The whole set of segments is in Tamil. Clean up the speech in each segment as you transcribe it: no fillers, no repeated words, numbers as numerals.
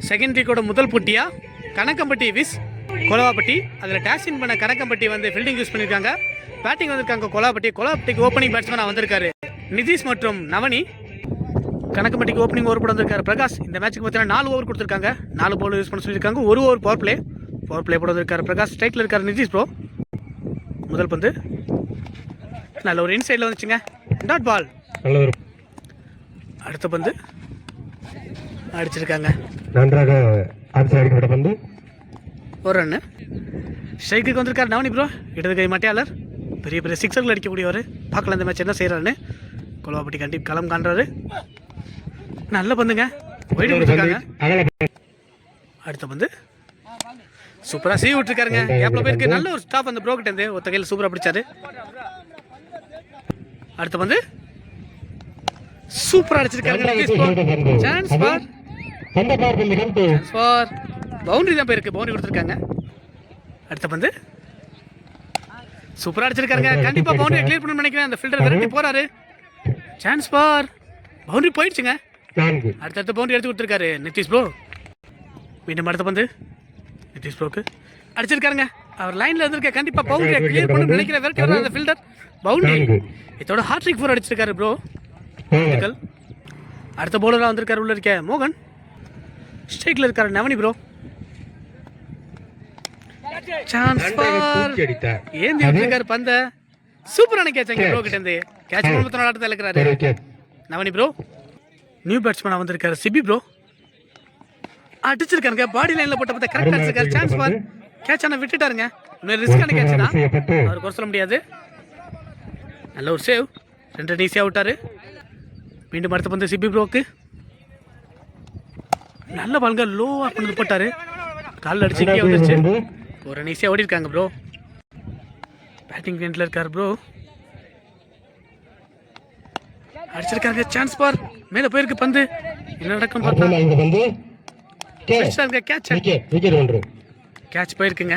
செகண்ட் வீக்கோட முதல் போட்டியாக கணக்கம்பட்டி விஸ் கொலவாப்பட்டி. அதில் டேஷின் பண்ண கணக்கம்பட்டி வந்து ஃபீல்டிங் யூஸ் பண்ணியிருக்காங்க. பேட்டிங் வந்திருக்காங்க கொலவாப்பட்டிக்கு ஓப்பனிங் பேட்ஸ்மேனாக வந்திருக்காரு நிதிஷ் மற்றும் நவனி. கணக்கம்பட்டிக்கு ஓப்பனிங் ஓவர் போட வந்திருக்காரு பிரகாஷ். இந்த மேட்ச்சுக்கு பார்த்தீங்கன்னா 4 ஓவர் கொடுத்துருக்காங்க. 4 பால் யூஸ் பண்ண சொல்லியிருக்காங்க. 1 ஓவர் பவர் பிளே போட வந்திருக்காரு பிரகாஷ். ஸ்ட்ரைக்கில் இருக்கார் நிதிஷ் ப்ரோ. முதல் பந்து நல்ல ஒரு இன்சைடில் வந்துச்சுங்க, டாட் பால். அடுத்த பந்து அடிச்சிருக்காங்க, நன்றாக அடிக்கப்பட்ட பந்து, ஒரு ரன்னு. ஸ்ட்ரைக்குக்கு வந்திருக்காரு நவனி ப்ரோ. இடது கை மட்டையாளர், பெரிய பெரிய சிக்ஸர்கள் அடிக்கக்கூடியவர். பார்க்கலாம் இந்த மேட்ச் என்ன செய்கிறாருன்னு. கொலவாப்பட்டி கண்டி களம் காண்றாரு. நல்ல பந்துங்க, ஒயிட் கொடுத்துருக்காங்க. அடுத்த பந்து சூப்பராக சீ விட்டுருக்காருங்க, கேப்ல போயிருக்கு. நல்ல ஒரு ஸ்டாப் அந்த ப்ரோ கிட்ட இருந்து ஒத்த கையில் சூப்பராக பிடிச்சாரு. அடுத்த பந்து சூப்பரா அடிச்சிருக்காங்க. சான்ஸ் ஃபார் பவுண்டரி தான் போயிருக்கு, பவுண்டரி கொடுத்துருக்காங்க. அடுத்த பந்து சூப்பரா அடிச்சிருக்காங்க. கண்டிப்பா பவுண்டரி கிளியர் பண்ணணும்னு நினைக்கிறேன். அந்த ஃபீல்டர் விரட்டி போறாரு. சான்ஸ் ஃபார் பவுண்டரி போயிடுச்சுங்க. அடுத்த பவுண்டரி எடுத்து கொடுத்துருக்காரு நிதிஷ் ப்ரோ. மீண்டும் அடுத்த பந்து நிதிஷ் ப்ரோக்கு அடிச்சிருக்காருங்க. அவர் லைன்ல இருந்திருக்க, கண்டிப்பா பவுண்டரியை கிளியர் பண்ணணும்னு நினைக்கிற விரட்டி வர அந்த ஃபீல்டர் பவுண்டரி. இதோட ஹார்ட்ரிக் 4 அடிச்சிருக்காரு ப்ரோ. அடுத்த பவுலரா வந்திருக்காரு உள்ள இருக்க மோகன். ஸ்ட்ரைக்ல இருக்காரு நவனி ப்ரோ. சான்ஸ் ஃபார் ஏந்தி விட்டுருக்காரு பந்த. சூப்பரான கேட்ச் அங்க ப்ரோ கிட்ட இருந்து. கேட்ச் மூலமா ஆட்டத்தை இழக்கிறாரு நவனி ப்ரோ. நியூ பேட்ஸ்மேனா வந்திருக்காரு சிபி ப்ரோ. அடிச்சிருக்காருங்க, பாடி லைன்ல போட்ட பத்த கரெக்டா அடிச்சிருக்காரு. சான்ஸ் ஃபார் கேட்ச் ஆனா விட்டுட்டாருங்க. இன்னும் ரிஸ்கான கேட்ச் தான், அவருக்கு குறை சொல்ல முடியாது. நல்ல ஒரு சேவ், 2 ரன் ஈஸியாக விட்டாரு. மீண்டும் அடுத்த பந்து சிபி ப்ரோக்கு. நல்ல பால்ங்க, லோவாக பண்ணது போட்டாரு. காலில் அடிச்சு இங்கே வந்துருச்சு. ஒரு ரன் ஈஸியாக ஓடி இருக்காங்க ப்ரோ. பேட்டிங் எண்டில் இருக்காரு ப்ரோ. அடிச்சிருக்காங்க. சான்ஸ் பார் மேலே போயிருக்கு பந்து. என்ன நடக்கும் பார்த்தா கேட்ச் போயிருக்குங்க.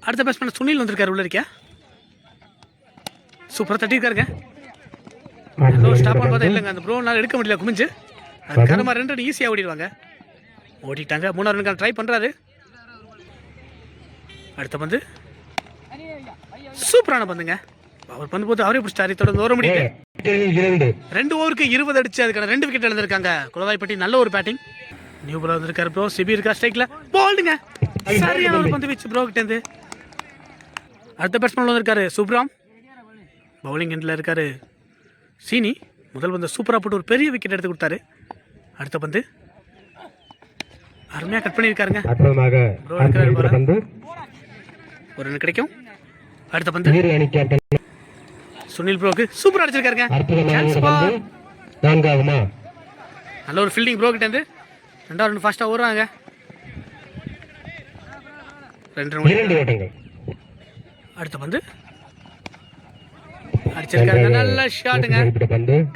அடுத்த பேட்ஸ்மேன் சுனில் வந்திருக்காரு உள்ள இருக்கியா. சூப்பராக தட்டியிருக்காருங்க. ஸ்டாப் பண்ண பார்த்தா இல்லைங்க, அந்த ப்ரோனால் எடுக்க முடியல குமிஞ்சு. அதுக்காக 2 ரன் ஈஸியாக ஓடிடுவாங்க. ஓடிட்டாங்க. 3ஆவது ரன்னுக்கான ட்ரை பண்ணுறாரு. அடுத்த பந்து சூப்பரான பந்துங்க. அவர் பந்து போது அவரே பிடிச்சிட்டாரு. தொடர்ந்து ஓட முடியல. 2 ஓவருக்கு 20 அடிச்சு அதுக்கான 2 விக்கெட் இழந்திருக்காங்க கொலவாய்ப்பட்டி. நல்ல ஒரு பேட்டிங். நியூ பால் வந்திருக்காரு ப்ரோ. சிபி இருக்கா ஸ்ட்ரைக்ல. போல்டுங்க, சரியான ஒரு பந்து வச்சு ப்ரோ கிட்ட இருந்து. அடுத்த பேட்ஸ்மேன் வந்திருக்காரு சுப்ராம். பவுலிங் எண்டில் இருக்காரு சீனி. முதல் பந்து சூப்பராக போட்டு ஒரு பெரிய விக்கெட் எடுத்து கொடுத்தாரு. அடுத்த பந்து அருமையாக கட் பண்ணியிருக்காருங்க. ஒரு ரன் கிடைக்கும். அடுத்த பந்து சுனில் ப்ரோக்கு சூப்பராக அடிச்சிருக்காருங்க. நல்ல ஒரு ஃபீல்டிங் ப்ரோ கிட்ட இருந்து. 2வது ரன் ஃபாஸ்ட்டாக ஓடுறாங்க. 2 ரன். அடுத்த பந்து அடிச்சிருக்காருங்க. நல்ல ஷாட்டுங்க,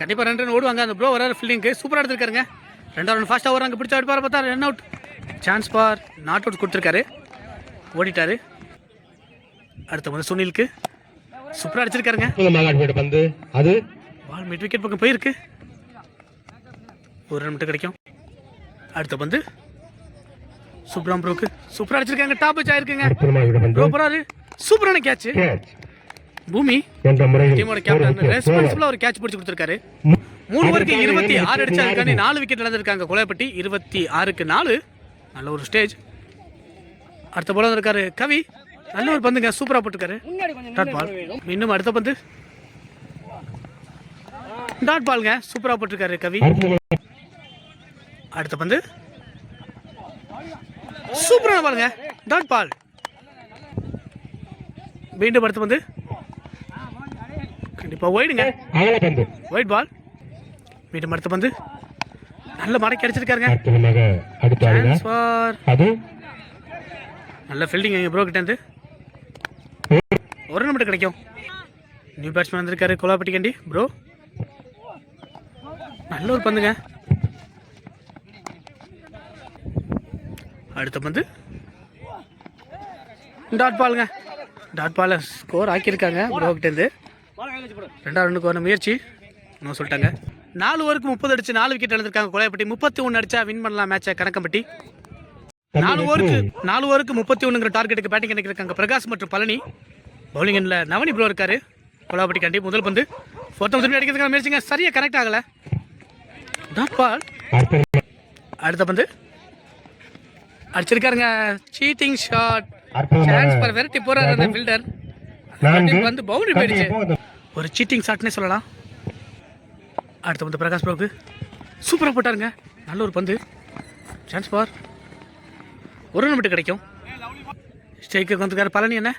கண்டிப்பா 2 ரன் ஓடுவாங்க. அந்த ப்ரோ வர ஃபீல்டிங்க்கு சூப்பரா எடுத்திருக்காருங்க. 2வது ரன் ஃபாஸ்டா ஓடுறாங்க. பிடிச்ச அடிப்பார பார்த்தா run out. Chance for not out கொடுத்துருக்காரு. ஓடிட்டாரு. அடுத்த வந்து சுனிலுக்கு சூப்பரா அடிச்சிருக்காருங்க. பால் மிட் விக்கெட் பக்கம் போயிருக்கு. ஒரு ரன் மட்டும் கிடைக்கும். அடுத்த பந்து சுப்ராம் ப்ரோக்கு சூப்பரா அடிச்சிருக்காங்க. டாப் வச்சு ஆயிருக்குங்க. ப்ரோ போறாரு. சூப்பரான கேட்ச். பூமி டீமோட கேப்டன் ரெஸ்பான்சிபிளா ஒரு கேட்ச் பிடிச்சு கொடுத்திருக்காரு. 3 ஓவருக்கு 26 அடிச்சாருக்காண்டி 4 விக்கெட் இழந்திருக்காங்க கொலைப்பட்டி. 26க்கு 4. நல்ல ஒரு ஸ்டேஜ். அடுத்த பால் இருக்காரு கவி. நல்ல ஒரு பந்துங்க, சூப்பரா போட்டிருக்காரு. Dot ball. இன்னும் அடுத்த பந்து டாட் பால்ங்க, சூப்பரா போட்டிருக்காரு கவி. அடுத்த பந்து சூப்பரான பாலுங்க, டாட் பால். மீண்டும் அடுத்த பந்து கண்டிப்பா ஒயிடுங்க, ஒயிட் பால். மீண்டும் அடுத்த பந்து நல்ல மடக்கி அடிச்சிருக்காருங்க. நல்ல ஃபீல்டிங் எங்க ப்ரோ கிட்ட இருந்து. ஒரு ரன் மட்டும் கிடைக்கும். நியூ பேட்ஸ்மேன் வந்திருக்காரு கொலாப்பட்டி கண்டி ப்ரோ. நல்ல ஒரு பந்துங்க. அடுத்த பந்து டாட் பாலுங்க. டாட் பால ஸ்கோர் ஆக்கியிருக்காங்க ப்ரோ கிட்ட இருந்து. 2வது ரன்னுக்கு வர முயற்சி இன்னும் சொல்லிட்டாங்க. 4 ஓவருக்கு 30 அடிச்சு 4 விக்கெட் இழந்திருக்காங்க கோலாயப்பட்டி. 31 அடிச்சா வின் பண்ணலாம் மேட்சை கணக்கம்பட்டி. 4 ஓவருக்கு 31ங்கிற டார்கெட்டுக்கு பேட்டிங் பண்ணிருக்காங்க பிரகாஷ் மற்றும் பழனி. பவுலிங் எண்ணில் நவனி ப்ரோ இருக்காரு கோலாப்பட்டி காண்டி. முதல் பந்து ஃபோர்த் திரும்பி அடிக்கிறதுக்கான முயற்சிங்க, சரியா கனெக்ட் ஆகல. Dot ball. அடுத்த பந்து அடிச்சிருக்காருங்க, சீட்டிங் ஷாட். சான்ஸ் பர் வெரைட்டி போறாரு அந்த ஃபீல்டர். வந்து பவுண்டரி போயிடுச்சு, ஒரு சீட்டிங் ஷாட்னே சொல்லலாம். அடுத்த பந்து பிரகாஷ் ப்ரோக்கு சூப்பராக போட்டாருங்க, நல்ல ஒரு பந்து. சான்ஸ் பார், ஒரு ரன் மட்டும் கிடைக்கும். ஸ்ட்ரைக்கு வந்துருக்காரு பழனி, என்ன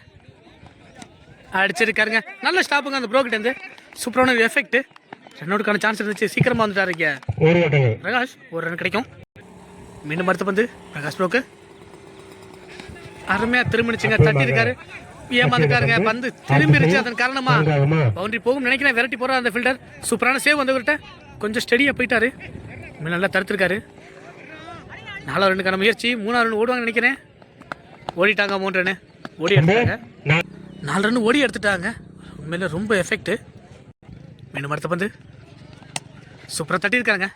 அடிச்சிருக்காருங்க, நல்ல ஸ்டாப்புங்க அந்த ப்ரோக்கிட்டேருந்து. சூப்பரான ஒரு எஃபெக்ட். ரன்னோடுக்கான சான்ஸ் இருந்துச்சு, சீக்கிரமாக வந்துட்டாருங்க பிரகாஷ். ஒரு ரன் கிடைக்கும். மீண்டும் அடுத்த பந்து பிரகாஷ் ப்ரோக்கு அருமையாக திரும்பிடுச்சுங்க, தட்டி இருக்காரு, ஏமாந்துட்டாருங்க. பந்து திரும்பிடுச்சு, அதன் காரணமா பவுண்டரி போகும் நினைக்கிறேன். வெரைட்டி போறாரு அந்த ஃபீல்டர். சூப்பரான சேவ் வந்தவர்கிட்ட, கொஞ்சம் ஸ்டெடியாக போயிட்டாரு, நல்லா தடுத்துருக்காரு. 4 ரன்னுக்கான முயற்சி, 3 ரன் ஓடுவாங்க நினைக்கிறேன். ஓடிட்டாங்க, 3 ரன்னு ஓடி எடுத்தாங்க. 4 ரன் ஓடி எடுத்துட்டாங்க, உண்மையில ரொம்ப எஃபெக்ட். மீண்டும் அடுத்த பந்து சூப்பராக தட்டியிருக்காங்க.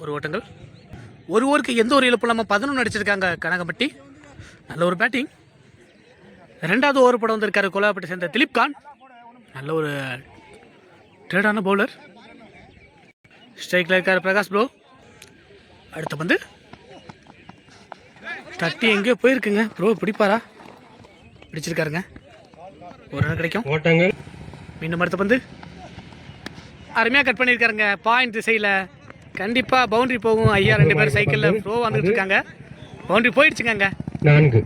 ஒரு ஓட்டங்கள், ஒரு ஓவருக்கு எந்த ஒரு இழப்பு இல்லாமல் 11 அடிச்சிருக்காங்க கனகம்பட்டி. நல்ல ஒரு பேட்டிங். 2வது ஓவர் படம் வந்திருக்காரு கோலாப்பட்டி சேர்ந்த திலீப் கான். நல்ல ஒரு ட்ரேடான பவுலர். ஸ்ட்ரைக்கில் இருக்கார் பிரகாஷ் ப்ரோ. அடுத்த பந்து தட்டி எங்கேயோ போயிருக்குங்க, ப்ரோ பிடிப்பாரா? பிடிச்சிருக்காருங்க, ஒரு ரன் கிடைக்கும். மீண்டும் அடுத்த பந்து அருமையாக கட் பண்ணியிருக்காருங்க, பாயிண்ட் திசையில். கண்டிப்பாக பவுண்டரி போகும். ஐயா 2 பேர் சைக்கிளில் ப்ரோ வந்துட்டு இருக்காங்க. பவுண்டரி போயிடுச்சுங்க. 4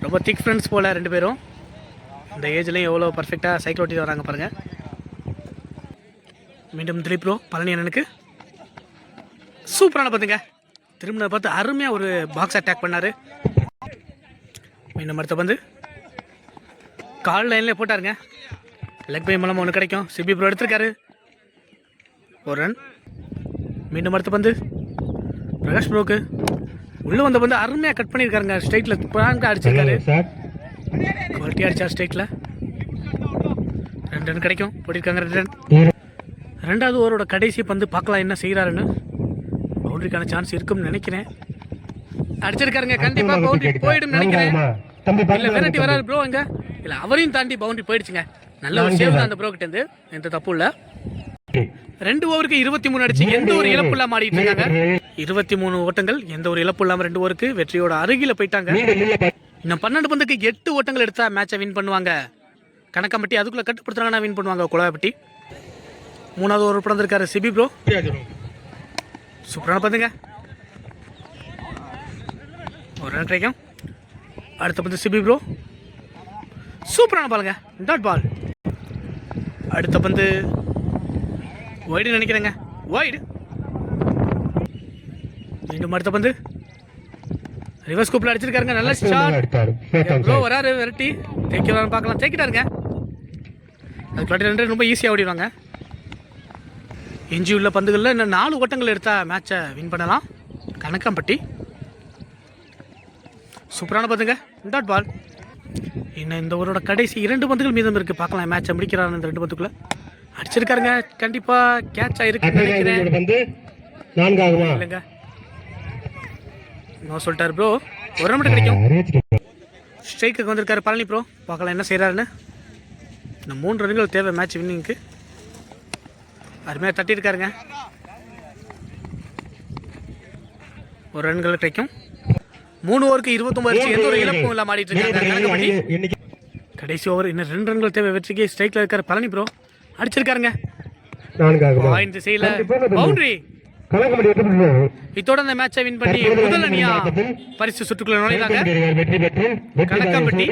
ரொம்ப திக் ஃப்ரெண்ட்ஸ் போல் 2 பேரும். இந்த ஏஜ்லேயும் எவ்வளோ பர்ஃபெக்டாக சைக்கிள் ஓட்டிட்டு வராங்க பாருங்கள். மீண்டும் திலீப் ப்ரோ பழனி அண்ணனுக்கு சூப்பரான பந்துங்க. திரும்பின பார்த்து அருமையாக ஒரு பாக்ஸ் அட்டாக் பண்ணார். மீண்டும் அடுத்த பந்து கால் லைன்லேயே போட்டாருங்க, லெக் பை மூலமாக ஒன்று கிடைக்கும். சிபி ப்ரோ எடுத்திருக்காரு, ஒரு ரன். மீண்டும் அடுத்த பந்து பிரகாஷ் ப்ரோக்கு உள்ளே வந்த பந்து அருமையாக கட் பண்ணியிருக்காருங்க. ஸ்ட்ரைட்டில் பிராங்காக அடிச்சிருக்காரு, குவாலிட்டியாக அடிச்சார் ஸ்ட்ரைட்டில். 2 ரன் கிடைக்கும், போட்டிருக்காங்க 2 ரன். 2வது ஓவரோட கடைசி பந்து பார்க்கலாம் என்ன செய்கிறாருன்னு. பவுண்டரிக்கான சான்ஸ் இருக்கும்னு நினைக்கிறேன். அடிச்சிருக்காருங்க, கண்டிப்பாக பவுண்டரி போயிடும் நினைக்கிறேன். இல்லை வெரைட்டி வராது ப்ரோ இங்கே, இல்லை அவரையும் தாண்டி பவுண்டரி போயிடுச்சுங்க. நல்ல ஒரு சேவ் தான் அந்த ப்ரோ கிட்டேருந்து, எந்த தப்பு இல்லை. 2 ஓவருக்கு 23 அடிச்சு எந்த ஒரு இழப்பு இல்லாமல் ஆடிட்டு இருக்காங்க. 23 ஓட்டங்கள், எந்த ஒரு இழப்பு இல்லாமல் 2 ஓவருக்கு வெற்றியோட அருகில போயிட்டாங்க. இன்னும் 12 பந்துக்கு 8 ஓட்டங்கள் எடுத்தா மேட்சை வின் பண்ணுவாங்க கணக்கம்பட்டி. அதுக்குள்ள கட்டுப்படுத்துறாங்கன்னா வின் பண்ணுவாங்க கோலாப்பட்டி. 3வது ஓவர் படந்திருக்காரு சிபி ப்ரோ. சூப்பரான பந்துங்க, ஒரு ரன் கிடைக்கும். அடுத்த பந்து சிபி ப்ரோ, சூப்பரான பாலுங்க, டாட் பால். அடுத்த பந்து வைடு நினைக்கிறேங்க, வைடு. மீண்டும் அடுத்த பந்து ரிவர்ஸ் கூப்பில் அடிச்சிருக்காருங்க, நல்ல ஷாட். ப்ரோ வராரு வெரைட்டி, தேய்க்கிறாரு பார்க்கலாம், தேய்க்கிட்டாருங்க. அதுக்கு 2 ரொம்ப ஈஸியாக ஓடிடுவாங்க. எஞ்சி உள்ள பந்துகளில் இன்னும் 4 ஓட்டங்கள் எடுத்தால் மேட்சை வின் பண்ணலாம் கணக்கம்பட்டி. சூப்பரான பந்துங்க, டாட் பால். இன்னும் இந்த ஓவரோட கடைசி 2 பந்துகள் மீதம் இருக்குது, பார்க்கலாம் மேட்சை முடிக்கிறாரு. இந்த 2 பந்துக்குள்ளே அடிச்சிருக்காருங்க, கண்டிப்பாக கேட்ச் ஆகிருக்குன்னு நினைக்கிறேன். இல்லைங்க, நோ சொல்லிட்டார் ப்ரோ, ஒரு ரன் மட்டும் கிடைக்கும். ஸ்ட்ரைக்குக்கு வந்திருக்காரு பழனி ப்ரோ, பார்க்கலாம் என்ன செய்கிறாருன்னு. இன்னும் 3 ரன்கள் தேவை மேட்ச் வின்னிங்க்கு. அருமையாக தட்டியிருக்காருங்க, ஒரு ரன்கள் கிடைக்கும். 3 ஓவருக்கு 29 அடிச்சு எந்த ஒரு இழப்பும் இல்லாமல் ஆடிட்டு இருக்காங்க. கடைசி ஓவர், இன்னும் 2 ரன்கள் தேவை வெற்றிக்கு. ஸ்ட்ரைக்கில் இருக்கார் பழனி ப்ரோ, அடிச்சிருக்காருங்க, பாயிண்ட் திசையில் பவுண்டரி. இத்தோட இந்த மேட்சை வின் பண்ணி முதல் அணியா பரிசு சுற்றுக்குள்ள நுழைந்தாங்க கணக்கம்பட்டி.